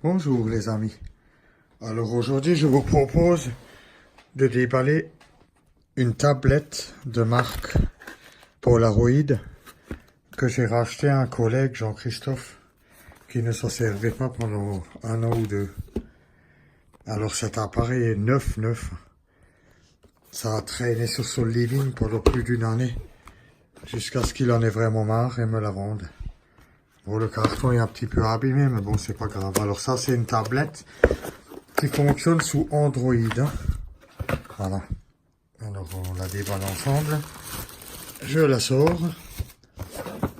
Bonjour les amis. Alors aujourd'hui je vous propose de déballer une tablette de marque Polaroid que j'ai racheté à un collègue, Jean-Christophe, qui ne s'en servait pas pendant 1 an ou 2. Alors cet appareil est neuf. Ça a traîné sur son living pendant plus d'1 année, jusqu'à ce qu'il en ait vraiment marre et me la rende. Bon, le carton est un petit peu abîmé, mais bon, c'est pas grave. Alors ça, c'est une tablette qui fonctionne sous Android. Hein. Voilà. Alors, on la déballe ensemble. Je la sors.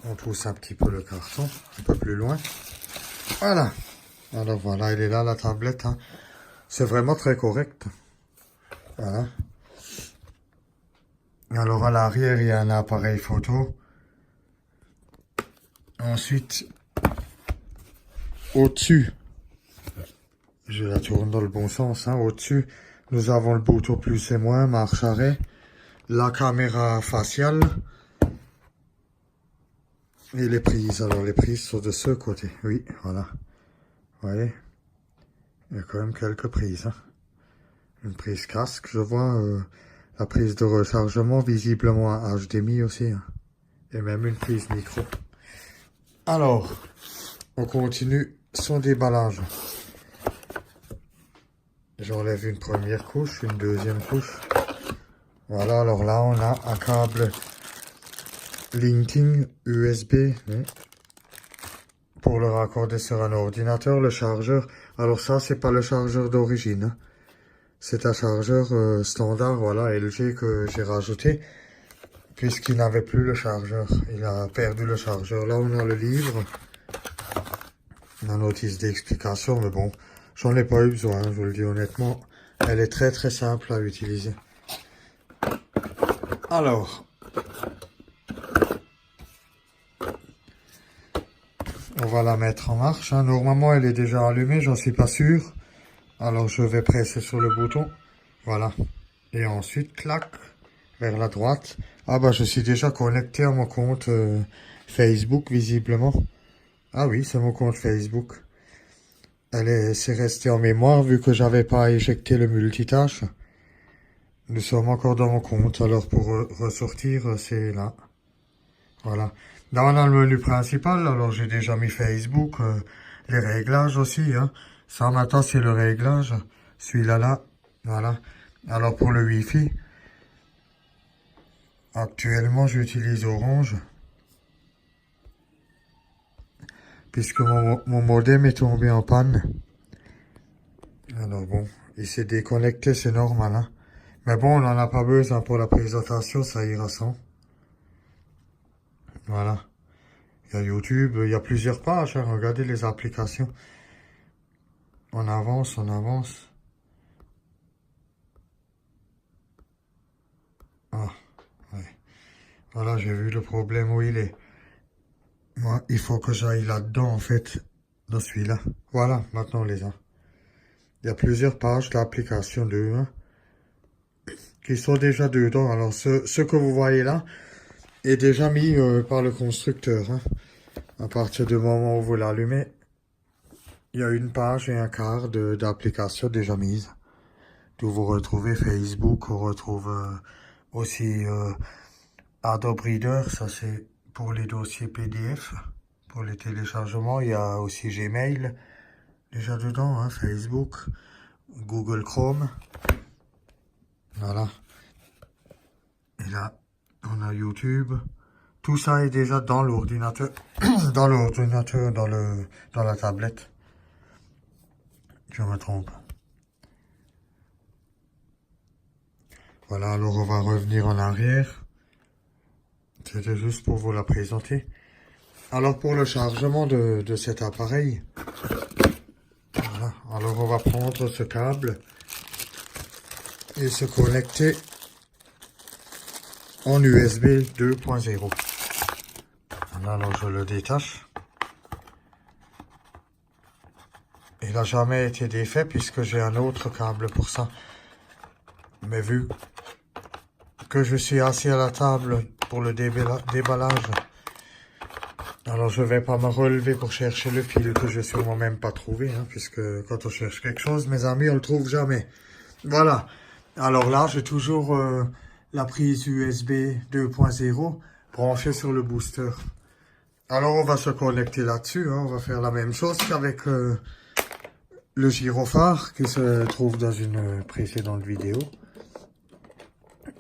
On pousse un petit peu le carton, un peu plus loin. Voilà. Alors voilà, elle est là, la tablette. Hein. C'est vraiment très correct. Voilà. Alors, à l'arrière, il y a un appareil photo. Ensuite, au-dessus, je la tourne dans le bon sens, hein. Au-dessus, nous avons le bouton plus et moins, marche arrêt, la caméra faciale et les prises. Alors les prises sont de ce côté, oui, voilà. Vous voyez, il y a quand même quelques prises. Hein. Une prise casque, je vois la prise de rechargement, visiblement un HDMI aussi, hein. Et même une prise micro. Alors, on continue son déballage. J'enlève une première couche, une deuxième couche. Voilà, alors là, on a un câble linking USB pour le raccorder sur un ordinateur. Le chargeur, alors ça, c'est pas le chargeur d'origine. Hein. C'est un chargeur standard, voilà, LG que j'ai rajouté, puisqu'il n'avait plus le chargeur. Il a perdu le chargeur. Là, on a le livre. La notice d'explication, mais bon, j'en ai pas eu besoin, je vous le dis honnêtement. Elle est très simple à utiliser. Alors, on va la mettre en marche. Hein. Normalement, elle est déjà allumée, j'en suis pas sûr. Alors, je vais presser sur le bouton. Voilà. Et ensuite, clac, vers la droite. Ah bah, je suis déjà connecté à mon compte Facebook, visiblement. Ah oui, c'est mon compte Facebook. C'est resté en mémoire vu que j'avais pas éjecté le multitâche. Nous sommes encore dans mon compte, alors pour ressortir, c'est là. Voilà. Là, on a le menu principal, alors j'ai déjà mis Facebook, les réglages aussi. Hein. Ça, maintenant, c'est le réglage. Celui-là, là. Voilà. Alors, pour le Wi-Fi, actuellement, j'utilise Orange. Puisque mon modem est tombé en panne. Alors bon, il s'est déconnecté, c'est normal. Hein. Mais bon, on n'en a pas besoin pour la présentation, ça ira sans. Voilà. Il y a YouTube, il y a plusieurs pages, hein. Regardez les applications. On avance. Ah, ouais. Voilà, j'ai vu le problème où il est. Moi, il faut que j'aille là-dedans, en fait, dans celui-là. Voilà, maintenant les uns. Il y a plusieurs pages d'application de hein, qui sont déjà dedans. Alors, ce que vous voyez là est déjà mis par le constructeur. Hein. À partir du moment où vous l'allumez, il y a une page et un quart d'applications déjà mises. Où vous retrouvez Facebook, on retrouve aussi Adobe Reader, ça c'est pour les dossiers PDF, pour les téléchargements. Il y a aussi Gmail, déjà dedans, hein, Facebook, Google Chrome. Voilà. Et là, on a YouTube. Tout ça est déjà dans l'ordinateur, dans la tablette. Je me trompe. Voilà, alors on va revenir en arrière. C'était juste pour vous la présenter. Alors pour le chargement de cet appareil, voilà. Alors on va prendre ce câble et se connecter en USB 2.0. Voilà, alors je le détache. Il n'a jamais été défait puisque j'ai un autre câble pour ça. Mais vu que je suis assis à la table pour le déballage, Alors, je vais pas me relever pour chercher le fil que je sûrement même pas trouvé, hein, puisque quand on cherche quelque chose, mes amis, on le trouve jamais. Voilà. Alors là, j'ai toujours la prise USB 2.0 branchée sur le booster. Alors, on va se connecter là-dessus, hein. On va faire la même chose qu'avec le gyrophare qui se trouve dans une précédente vidéo.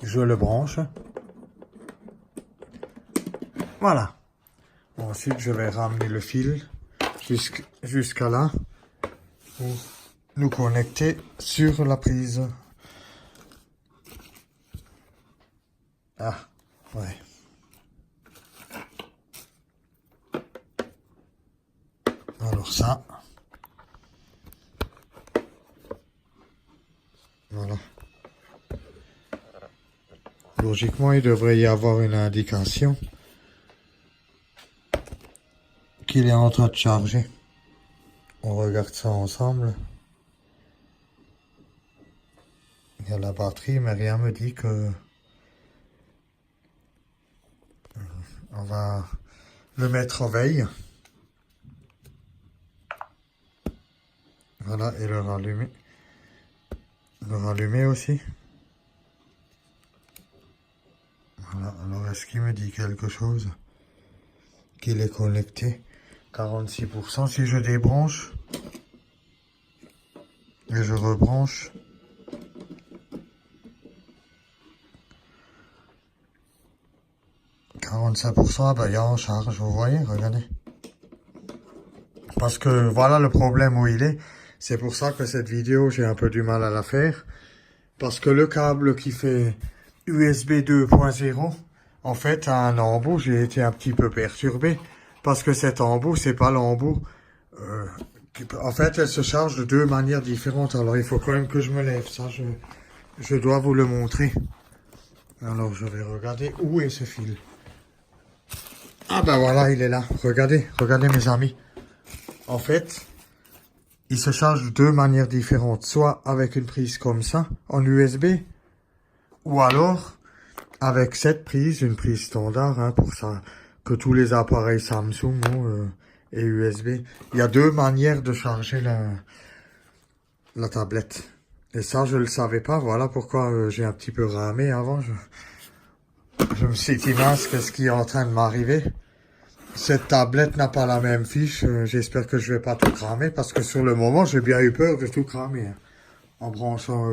Je le branche. Voilà. Ensuite, je vais ramener le fil jusqu'à là pour nous connecter sur la prise. Ah, ouais. Alors ça. Voilà. Logiquement, il devrait y avoir une indication qu'il est en train de charger. On regarde ça ensemble. Il y a la batterie, mais rien me dit que on va le mettre en veille. Voilà, et le rallumer. Le rallumer aussi. Voilà, alors est-ce qu'il me dit quelque chose? Qu'il est connecté. 46%. Si je débranche et je rebranche, « 45%, bah, il y a en charge, vous voyez, regardez. Parce que voilà le problème où il est. C'est pour ça que cette vidéo, j'ai un peu du mal à la faire. Parce que le câble qui fait USB 2.0, en fait, a un embout. J'ai été un petit peu perturbé. Parce que cet embout, c'est pas l'embout. En fait, elle se charge de deux manières différentes. Alors, il faut quand même que je me lève. Ça, je dois vous le montrer. Alors, je vais regarder où est ce fil. Ah ben voilà, il est là. Regardez, regardez mes amis. En fait, il se charge de deux manières différentes. Soit avec une prise comme ça, en USB, ou alors avec cette prise, une prise standard, hein, pour ça, que tous les appareils Samsung ont, et USB. Il y a deux manières de charger la tablette. Et ça, je le savais pas. Voilà pourquoi j'ai un petit peu ramé avant. Je me suis dit, mince, qu'est-ce qui est en train de m'arriver? Cette tablette n'a pas la même fiche. J'espère que je vais pas tout cramer parce que sur le moment, j'ai bien eu peur de tout cramer, hein, en branchant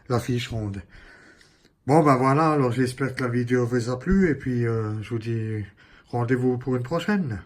la fiche ronde. Bon, ben voilà. Alors, j'espère que la vidéo vous a plu et puis je vous dis rendez-vous pour une prochaine.